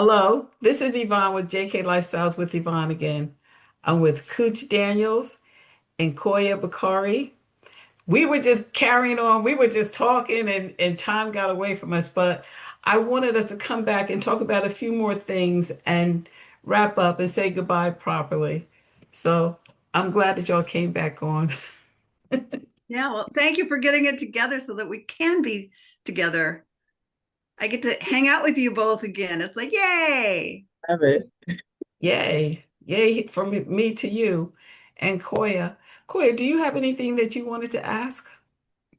Hello, this is Yvonne with JK Lifestyles with Yvonne again. I'm with Kooch Daniels and Koya Bakare. We were just carrying on. We were just talking and time got away from us, but I wanted us to come back and talk about a few more things and wrap up and say goodbye properly. So I'm glad that y'all came back on. Yeah, well, thank you for getting it together so that we can be together. I get to hang out with you both again. It's like, yay. Love it. Yay. Yay from me to you. And Koya. Koya, do you have anything that you wanted to ask?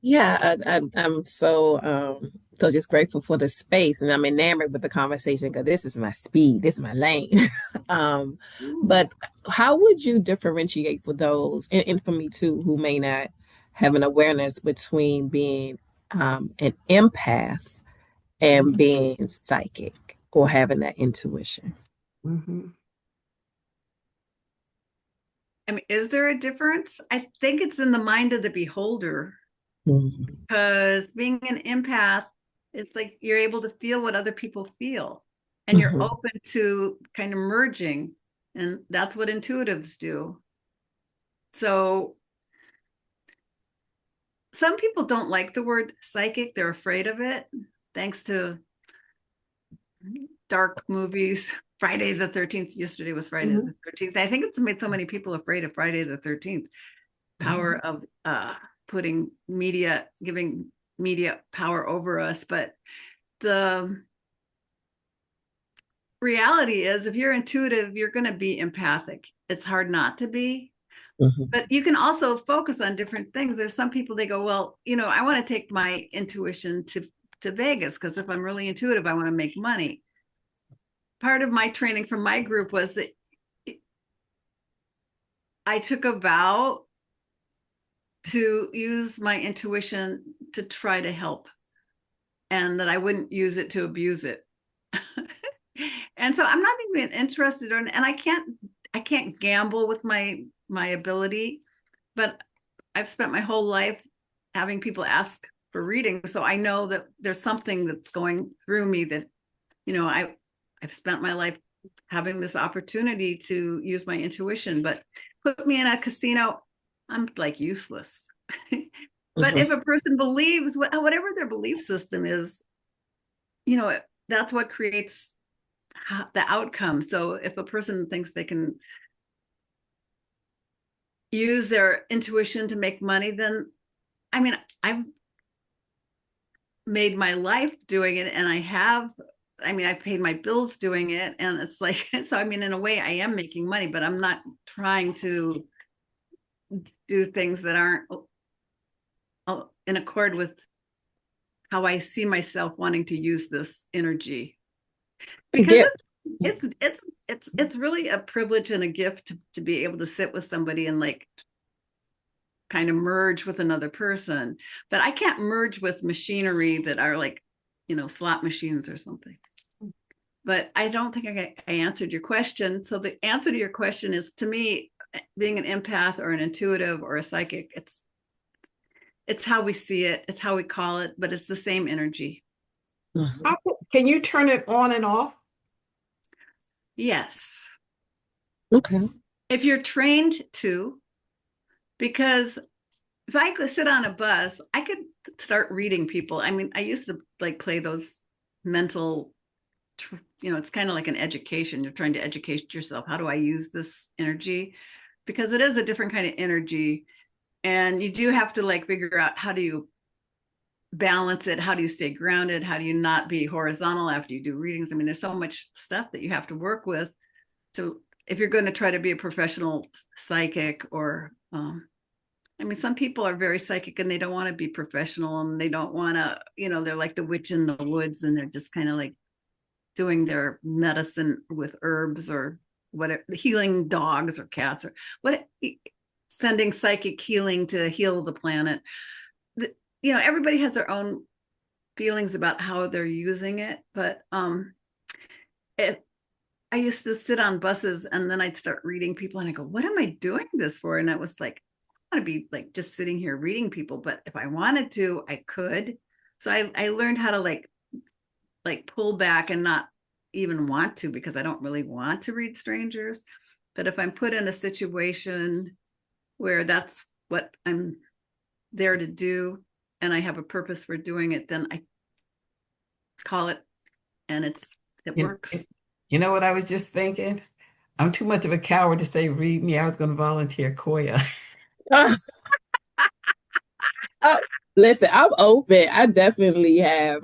Yeah, I'm so just grateful for the space, and I'm enamored with the conversation because this is my speed, this is my lane. Um, Ooh. but how would you differentiate for those, and for me too, who may not have an awareness between being an empath and being psychic or having that intuition? Mhm. I mean, is there a difference? I think it's in the mind of the beholder Mhm. because being an empath, it's like you're able to feel what other people feel and you're Mhm. open to kind of merging. And that's what intuitives do. So some people don't like the word psychic, they're afraid of it, thanks to dark movies. Friday the 13th. Yesterday was Friday Mhm. the 13th. I think it's made so many people afraid of Friday the 13th. Power of putting media, giving media power over us. But the reality is, if you're intuitive, you're going to be empathic. It's hard not to be. Mhm. But you can also focus on different things. There's some people they go, well, I want to take my intuition to Vegas because if I'm really intuitive, I want to make money. Part of my training from my group was that I took a vow to use my intuition to try to help and that I wouldn't use it to abuse it. And so I'm not even interested in, and I can't gamble with my ability, but I've spent my whole life having people ask for reading. So I know that there's something that's going through me that, you know, I I've spent my life having this opportunity to use my intuition, but put me in a casino, I'm like useless. But Mhm. if a person believes whatever their belief system is, that's what creates the outcome. So if a person thinks they can use their intuition to make money, then I mean, I've made my life doing it and I paid my bills doing it. And it's like, so I mean, in a way, I am making money, but I'm not trying to do things that aren't in accord with how I see myself wanting to use this energy. Because Yeah. it's really a privilege and a gift to be able to sit with somebody and like kind of merge with another person. But I can't merge with machinery that are like, slot machines or something. But I don't think I answered your question. So the answer to your question is, to me, being an empath or an intuitive or a psychic, it's how we see it, it's how we call it, but it's the same energy. Mhm. Can you turn it on and off? Yes. Okay. If you're trained to, because if I could sit on a bus, I could start reading people. I mean, I used to like play those mental, it's kind of like an education. You're trying to educate yourself. How do I use this energy? Because it is a different kind of energy. And you do have to like figure out, how do you balance it? How do you stay grounded? How do you not be horizontal after you do readings? I mean, there's so much stuff that you have to work with to, if you're going to try to be a professional psychic or, I mean, some people are very psychic and they don't want to be professional and they don't want to, they're like the witch in the woods and they're just kind of like doing their medicine with herbs or whatever, healing dogs or cats or what, sending psychic healing to heal the planet. Everybody has their own feelings about how they're using it, but it, I used to sit on buses and then I'd start reading people and I go, what am I doing this for? And I was like, I want to be like just sitting here reading people, but if I wanted to, I could. So I learned how to like pull back and not even want to, because I don't really want to read strangers. But if I'm put in a situation where that's what I'm there to do and I have a purpose for doing it, then I call it, and it You, works. you know what I was just thinking? I'm too much of a coward to say read me. I was going to volunteer Koya. Oh, listen, I'm open. I definitely have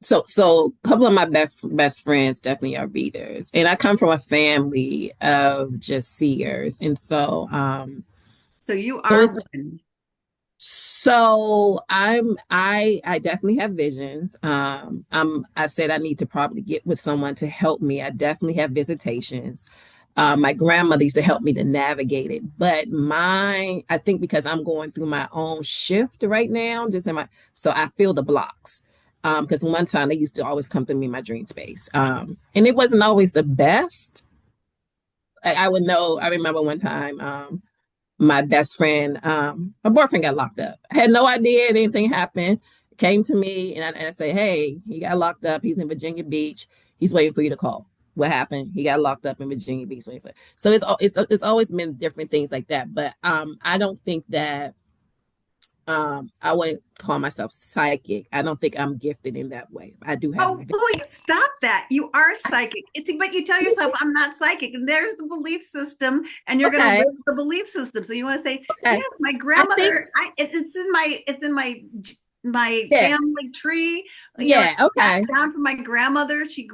so a couple of my best friends definitely are readers. And I come from a family of just seers. And So you so are it's one. I definitely have visions. I said I need to probably get with someone to help me. I definitely have visitations. My grandmother used to help me to navigate it, but I think because I'm going through my own shift right now, so I feel the blocks. Because one time they used to always come to me in my dream space, and it wasn't always the best. I would know. I remember one time, my best friend, my boyfriend got locked up. I had no idea anything happened. Came to me and I say, hey, he got locked up. He's in Virginia Beach. He's waiting for you to call. What happened? He got locked up in Virginia Beach. So it's always been different things like that. But I don't think that I wouldn't call myself psychic. I don't think I'm gifted in that way. I do have. Oh, please stop that. You are psychic. But you tell yourself, I'm not psychic. And there's the belief system, and you're going to Okay. live the belief system. So you want to say, Okay. yes, my I think. grandmother, it's in my Yeah. family tree. You know, Yeah. it's passed Okay. down from my grandmother. She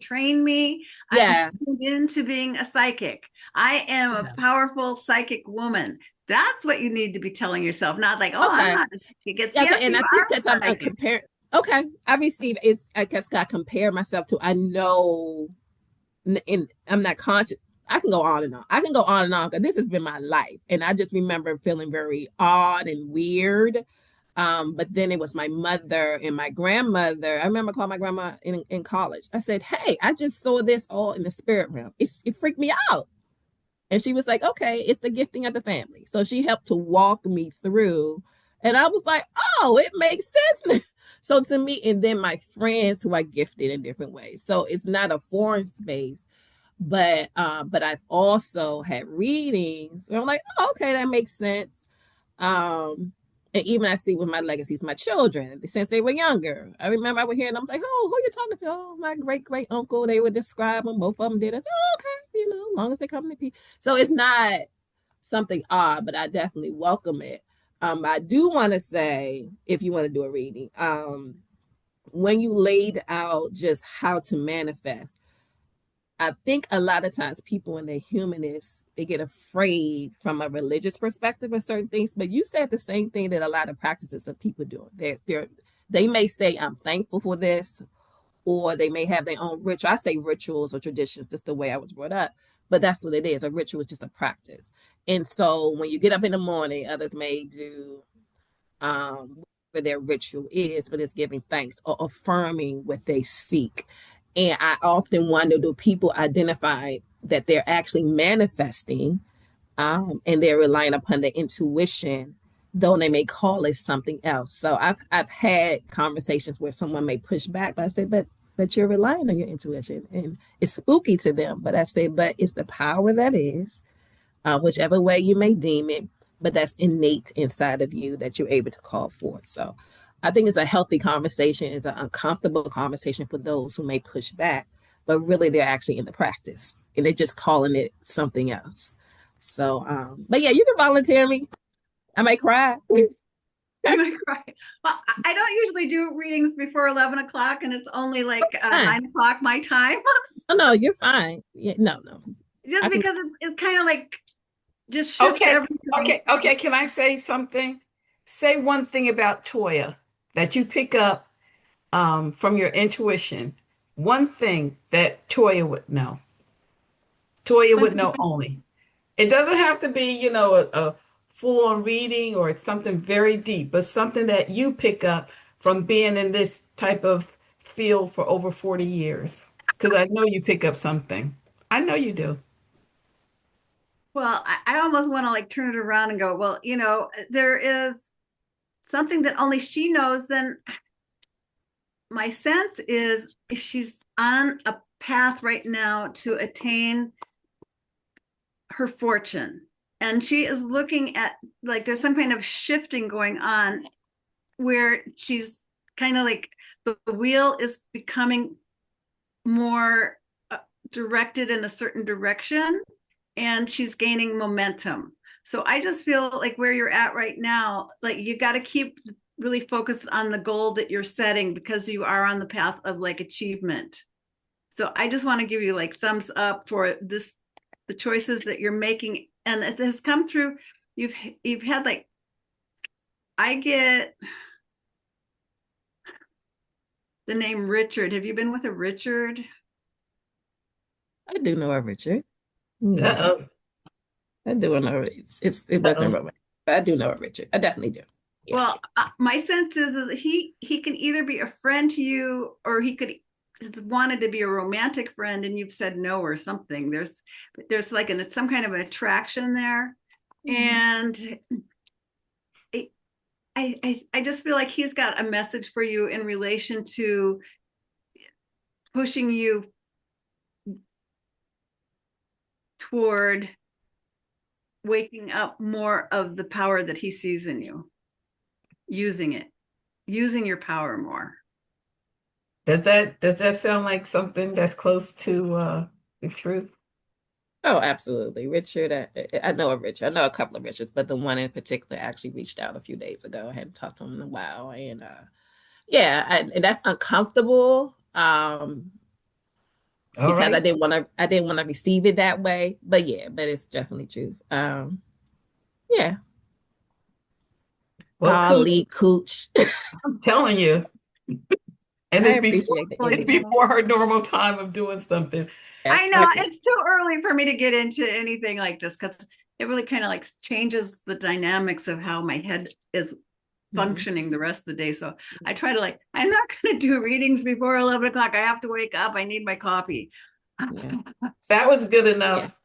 trained me. I'm Yeah. tuned into being a psychic. I am a Yeah. powerful psychic woman. That's what you need to be telling yourself, not like, oh, I'm Okay. not a psychic. It's Yeah, okay, yes, and you I think because are I'm a psychic. comparing. Okay, I receive is I guess I compare myself to. I know, and I'm not conscious. I can go on and on. I can go on and on because this has been my life, and I just remember feeling very odd and weird. But then it was my mother and my grandmother. I remember calling my grandma in college. I said, "Hey, I just saw this all in the spirit realm. It freaked me out." And she was like, okay, it's the gifting of the family. So she helped to walk me through. And I was like, oh, it makes sense. So to me, and then my friends who are gifted in different ways. So it's not a foreign space, but I've also had readings where I'm like, oh, okay, that makes sense. Um, and even I see with my legacies, my children, since they were younger. I remember I would hear them like, oh, who are you talking to? Oh, my great uncle. They would describe them. Both of them did. I said, oh, okay, as long as they come to peace. So it's not something odd, but I definitely welcome it. I do want to say, if you want to do a reading, when you laid out just how to manifest, I think a lot of times people in their humanists they get afraid from a religious perspective of certain things. But you said the same thing that a lot of practices of people do. They may say I'm thankful for this, or they may have their own ritual. I say rituals or traditions, just the way I was brought up. But that's what it is. A ritual is just a practice. And so when you get up in the morning, others may do whatever their ritual is, but it's giving thanks or affirming what they seek. And I often wonder, do people identify that they're actually manifesting and they're relying upon their intuition, though they may call it something else. So I've had conversations where someone may push back, but I say, but you're relying on your intuition, and it's spooky to them. But I say, but it's the power that is, whichever way you may deem it, but that's innate inside of you that you're able to call forth. So I think it's a healthy conversation. It's an uncomfortable conversation for those who may push back, but really they're actually in the practice and they're just calling it something else. So, but yeah, you can volunteer me. I may cry. You might cry. Well, I don't usually do readings before 11 o'clock, and it's only like Fine. 9 o'clock my time. Oh no, you're fine. Yeah, no. Just I can. because it's kind of like just shifts Okay, everything. okay. Can I say something? Say one thing about Toya that you pick up from your intuition. One thing that Toya would know. Toya would know only. It doesn't have to be, a full-on reading or something very deep, but something that you pick up from being in this type of field for over 40 years. Because I know you pick up something. I know you do. Well, I almost want to like turn it around and go, well, there is something that only she knows, then my sense is she's on a path right now to attain her fortune. And she is looking at, like, there's some kind of shifting going on where she's kind of like the wheel is becoming more directed in a certain direction, and she's gaining momentum. So I just feel like where you're at right now, like you got to keep really focused on the goal that you're setting, because you are on the path of like achievement. So I just want to give you like thumbs up for this, the choices that you're making. And it has come through. You've had like, I get the name Richard. Have you been with a Richard? I do know a Richard. Yes, Uh-oh. I do know it wasn't Uh-oh. romantic, but I do know a Richard. I definitely do. Yeah. Well, my sense is he can either be a friend to you, or he could has wanted to be a romantic friend and you've said no or something. There's like some kind of an attraction there, and I just feel like he's got a message for you in relation to pushing you toward waking up more of the power that he sees in you, using your power more. Does that sound like something that's close to the truth? Oh, absolutely. Richard, I know a Richard. I know a couple of Richards, but the one in particular actually reached out a few days ago. I hadn't talked to him in a while. And and that's uncomfortable. All Because right. I didn't want to receive it that way. But yeah, but it's definitely truth. Yeah. Well, Kooch, Golly, Cooch. I'm telling you, and I it's before appreciate the it's energy. before her normal time of doing something. I Yes, I know appreciate it's too early for me to get into anything like this, because it really kind of like changes the dynamics of how my head is it. functioning the rest of the day. So I try to like, I'm not going to do readings before 11 o'clock. I have to wake up. I need my coffee. Yeah. That was good Yeah. enough.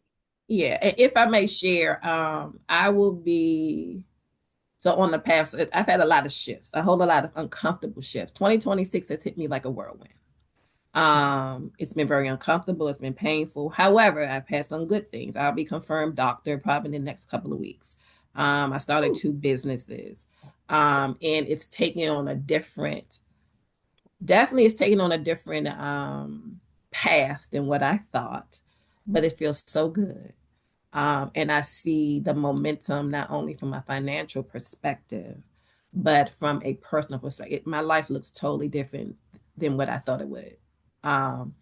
Yeah. And if I may share, I will be so on the path. So I've had a lot of shifts, a whole lot of uncomfortable shifts. 2026 has hit me like a whirlwind. It's been very uncomfortable. It's been painful. However, I've had some good things. I'll be confirmed doctor probably in the next couple of weeks. I started two businesses. And it's taking on a different, definitely it's taking on a different path than what I thought, but it feels so good. And I see the momentum not only from a financial perspective, but from a personal perspective. My life looks totally different than what I thought it would. Um,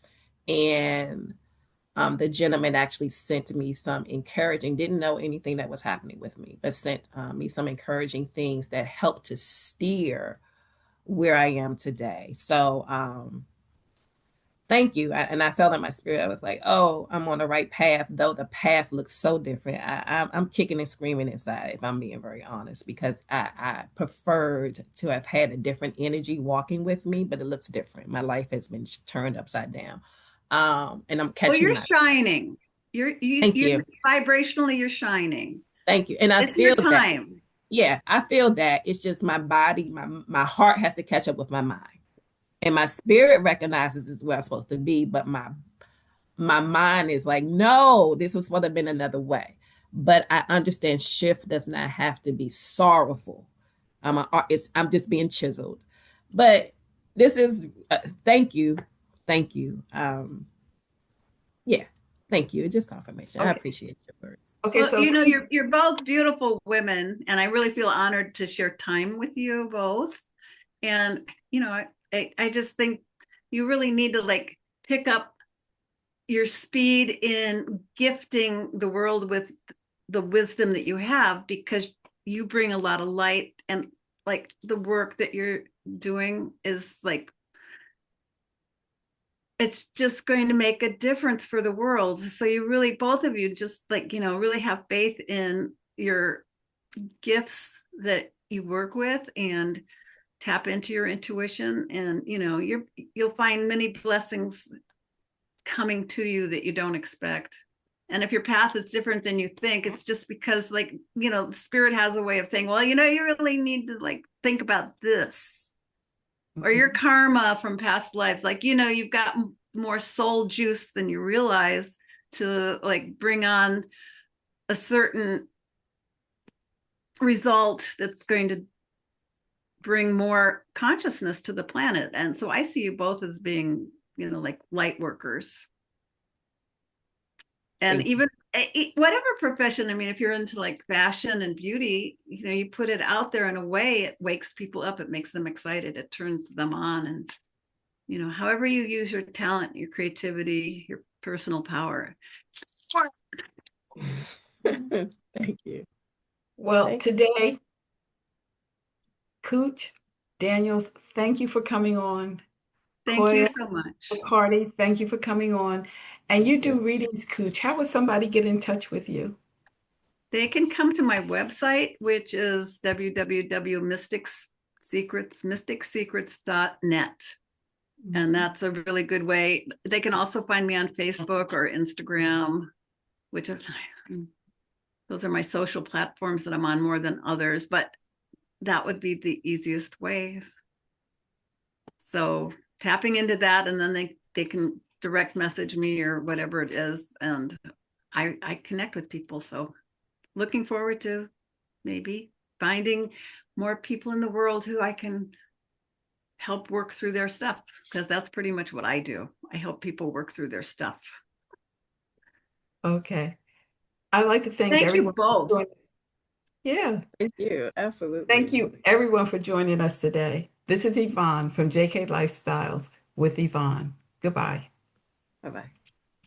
and the gentleman actually sent me some encouraging, didn't know anything that was happening with me, but sent me some encouraging things that helped to steer where I am today. So, thank you. And I felt in my spirit, I was like, oh, I'm on the right path, though the path looks so different. I'm kicking and screaming inside, if I'm being very honest, because I preferred to have had a different energy walking with me, but it looks different. My life has been turned upside down. And I'm Well, catching you're my, shining. thank You're you. vibrationally, you're shining. Thank you. And I It's your feel that, time. yeah, I feel that it's just my body, my heart has to catch up with my mind. And my spirit recognizes this is where I'm supposed to be, but my mind is like, no, this was supposed to have been another way. But I understand shift does not have to be sorrowful. I'm just being chiseled. But this is, thank you. Thank you. Yeah, thank you. It's just confirmation. I Okay. appreciate your words. Okay. Well, So you're both beautiful women, and I really feel honored to share time with you both. And I just think you really need to like pick up your speed in gifting the world with the wisdom that you have, because you bring a lot of light, and like the work that you're doing is like, it's just going to make a difference for the world. So you really, both of you, just like, really have faith in your gifts that you work with, and tap into your intuition, and you'll find many blessings coming to you that you don't expect. And if your path is different than you think, it's just because, like, spirit has a way of saying, well, you really need to like think about this. or your Mhm. karma from past lives. Like, you've got more soul juice than you realize to like bring on a certain result that's going to bring more consciousness to the planet. And so I see you both as being, like light workers. And Thank you. even whatever profession, I mean, if you're into like fashion and beauty, you put it out there in a way, it wakes people up, it makes them excited, it turns them on. And, however you use your talent, your creativity, your personal power. Thank you. Well, Thank today, Kooch Daniels, thank you for coming on. Thank you Koya so much. Bakare, thank you for coming on. And you you. do readings, Cooch. How would somebody get in touch with you? They can come to my website, which is www.mysticsecrets.net. And that's a really good way. They can also find me on Facebook or Instagram, which those are my social platforms that I'm on more than others, but that would be the easiest way. So tapping into that, and then they can direct message me or whatever it is, and I connect with people. So looking forward to maybe finding more people in the world who I can help work through their stuff, because that's pretty much what I do. I help people work through their stuff. Okay. I'd like to thank Thank you everyone for both. joining. Yeah. Thank you. Thank Absolutely. you, everyone, for joining us today. This is Yvonne from JK Lifestyles with Yvonne. Goodbye. Bye bye.